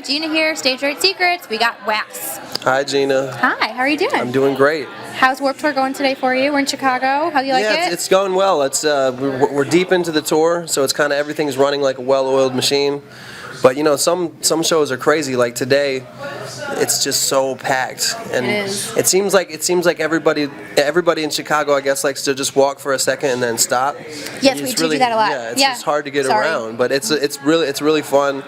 right, Gina here, Stage Right Secrets. We got Wax. Hi, Gina. Hi, how are you doing? I'm doing great. How's Warped Tour going today for you? We're in Chicago. How do you like it? It's going well. It's we're deep into the tour, so it's kind of everything's running like a well-oiled machine. But you know, some shows are crazy. Like today, it's just so packed, and it seems like everybody in Chicago, I guess, likes to just walk for a second and then stop. Yes, we do that a lot. Yeah, it's just hard to get around, but it's really fun,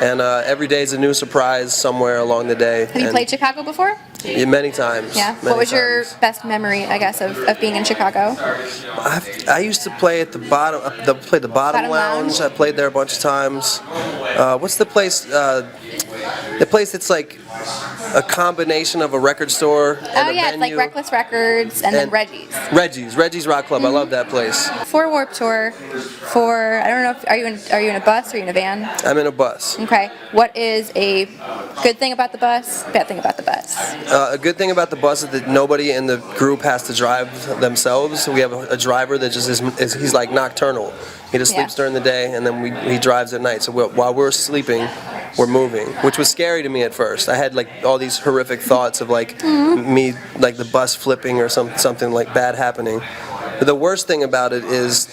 and every day is a new surprise somewhere along the day. Have you played Chicago before? Yeah, many times. Yeah. What was your best memory, I guess, of being in Chicago? I used to play at the bottom lounge. I played there a bunch of times. What's the place? The place that's like a combination of a record store and a venue. It's like Reckless Records and then Reggie's. Reggie's Rock Club. I love that place. For Warped Tour, I don't know, are you in a bus or are you in a van? I'm in a bus. Okay. What is a good thing about the bus? Bad thing about the bus? A good thing about the bus is that nobody in the group has to drive themselves. We have a driver that just he's like nocturnal. He just sleeps during the day and then he drives at night. So while we're sleeping, we're moving, which was scary to me at first. I had like all these horrific thoughts of like me, like the bus flipping or something like bad happening. But the worst thing about it is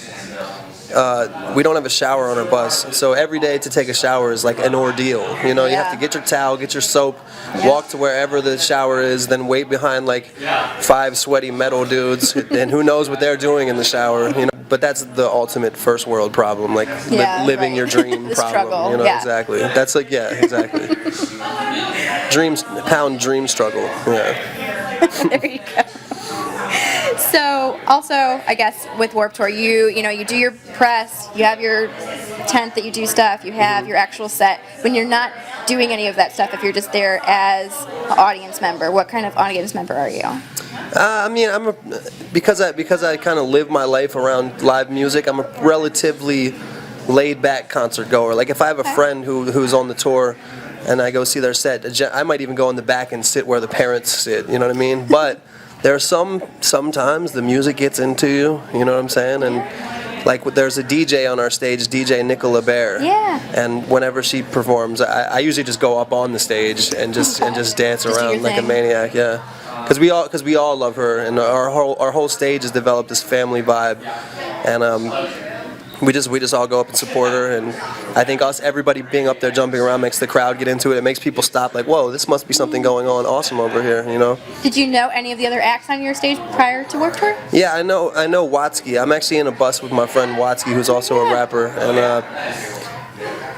we don't have a shower on our bus, so every day to take a shower is like an ordeal. You know, you have to get your towel, get your soap, walk to wherever the shower is, then wait behind like 5 sweaty metal dudes, and who knows what they're doing in the shower. You know, but that's the ultimate first world problem, like living your dream the problem. Struggle. You know, exactly. That's like exactly. Dream struggle. Yeah. There you go. So, also, I guess with Warped Tour, you do your press, you have your tent that you do stuff, you have your actual set. When you're not doing any of that stuff, if you're just there as an audience member, what kind of audience member are you? Because I kind of live my life around live music, I'm a relatively laid-back concert goer. Like if I have a friend who's on the tour and I go see their set, I might even go in the back and sit where the parents sit, you know what I mean? But there are sometimes the music gets into you, you know what I'm saying? And like there's a DJ on our stage, DJ Nicola Bear. Yeah. And whenever she performs, I usually just go up on the stage and just dance around like a maniac, yeah. Because we all love her, and our whole stage has developed this family vibe, and we just all go up and support her, and I think everybody being up there jumping around makes the crowd get into it. It makes people stop, like, whoa, this must be something going on awesome over here, you know. Did you know any of the other acts on your stage prior to Warped Tour? Yeah, I know Watsky. I'm actually in a bus with my friend Watsky, who's also a rapper, and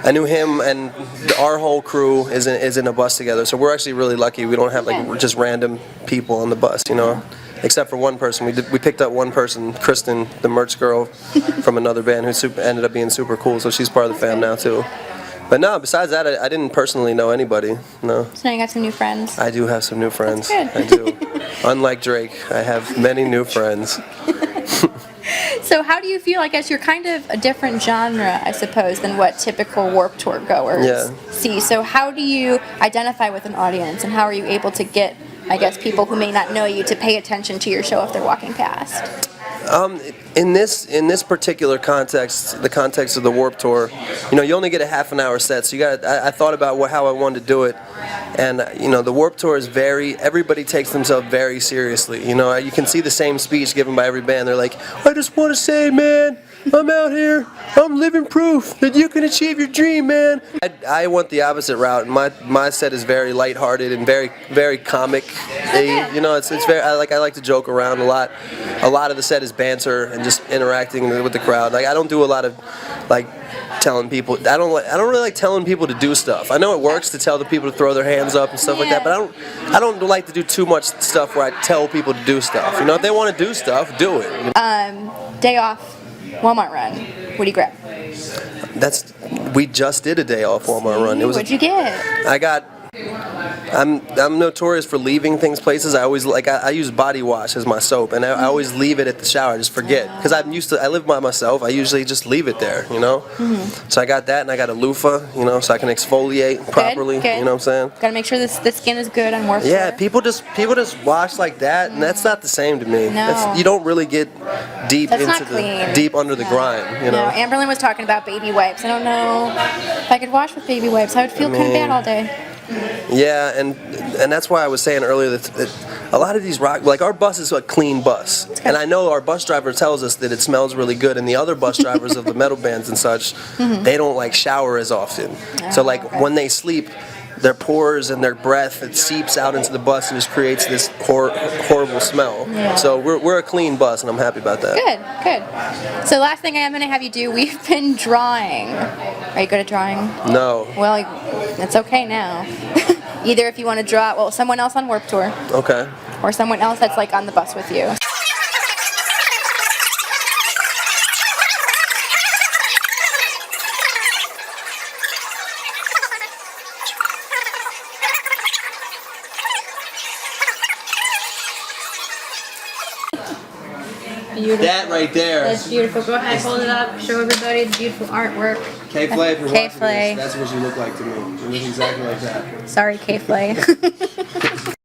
I knew him, and our whole crew is in a bus together. So we're actually really lucky. We don't have like just random people on the bus, you know. Except for one person. We picked up one person, Kristen, the merch girl from another band, who ended up being super cool. So she's part of the fam now too. But no, besides that, I didn't personally know anybody. No. So now you got some new friends. I do have some new friends. That's good. I do. Unlike Drake, I have many new friends. So how do you feel? I guess you're kind of a different genre, I suppose, than what typical Warped Tour goers see. So how do you identify with an audience, and how are you able to get, I guess, people who may not know you to pay attention to your show if they're walking past? In this particular context, the context of the Warped Tour, you know, you only get a half an hour set, so I thought about how I wanted to do it, and you know, the Warped Tour is everybody takes themselves very seriously. You know, you can see the same speech given by every band. They're like, I just want to say, man, I'm out here, I'm living proof that you can achieve your dream, man. I went the opposite route. My set is very lighthearted and very, very comic. You know, it's very, I like to joke around a lot. A lot of the set is banter and just interacting with the crowd. Like I don't do a lot of like telling people. I don't really like telling people to do stuff. I know it works to tell the people to throw their hands up and stuff like that, but I don't like to do too much stuff where I tell people to do stuff. You know, if they want to do stuff, do it. You know? Day off, Walmart run. What do you grab? We just did a day off Walmart run. What'd you get? I I'm notorious for leaving things places. I always I use body wash as my soap, and I always leave it at the shower. I just forget because I live by myself. I usually just leave it there, you know. So I got that, and I got a loofah, you know, so I can exfoliate properly. Good. You know what I'm saying? Gotta make sure the skin is good on Warped Yeah, Tour. people just wash like that, and that's not the same to me. No. You don't really get deep That's into not clean. deep under the grime, you know. No, Amberlyn was talking about baby wipes. I don't know if I could wash with baby wipes. I would feel kind of bad all day. Yeah, and that's why I was saying earlier that a lot of these like our bus is a clean bus, and I know our bus driver tells us that it smells really good, and the other bus drivers of the metal bands and such, they don't like shower as often. So like when they sleep, their pores and their breath, it seeps out into the bus and just creates this horrible smell. Yeah. So we're a clean bus, and I'm happy about that. Good. So last thing I am going to have you do, we've been drawing. Are you good at drawing? No. Well, it's okay now. Either if you want to draw, well, someone else on Warped Tour, Okay. or someone else that's like on the bus with you. Beautiful. That right there. That's beautiful. Go ahead, hold it up, show everybody the beautiful artwork. K-Flay, if you're watching K-Flay. this, that's what you look like to me. You look exactly like that. Sorry, K-Flay.